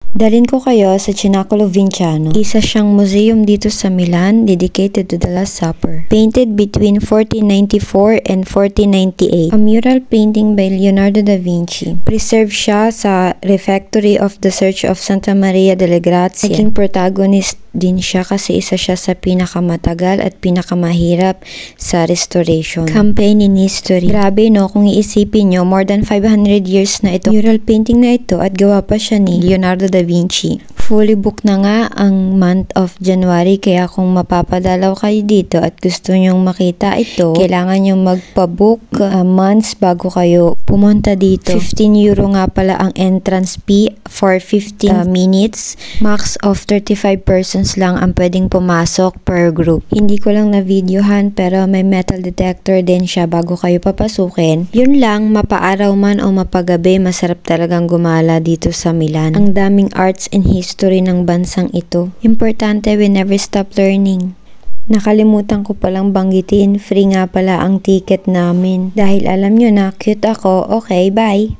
Dalhin ko kayo sa Cenacolo Vinciano. Isa siyang museum dito sa Milan dedicated to the Last Supper. Painted between 1494 and 1498. A mural painting by Leonardo da Vinci. Preserved siya sa Refectory of the Church of Santa Maria delle Grazie. Naging protagonist din siya kasi isa siya sa pinakamatagal at pinakamahirap sa restoration. Campaign in history. Grabe no, kung iisipin nyo, more than 500 years na ito mural painting na ito at gawa pa siya ni Leonardo da Vinci. Fully booked na nga ang month of January, kaya kung mapapadalaw kayo dito at gusto nyong makita ito, kailangan nyong magpabook months bago kayo pumunta dito. 15 euro nga pala ang entrance fee for 15 minutes. Max of 35 persons lang ang pwedeng pumasok per group. Hindi ko lang na videohan pero may metal detector din siya bago kayo papasukin. Yun lang, mapaaraw man o mapagabi, masarap talagang gumala dito sa Milan. Ang daming arts and history ng bansang ito. Importante, we never stop learning. Nakalimutan ko palang banggitin, free nga pala ang ticket namin. Dahil alam nyo na cute ako, okay, bye!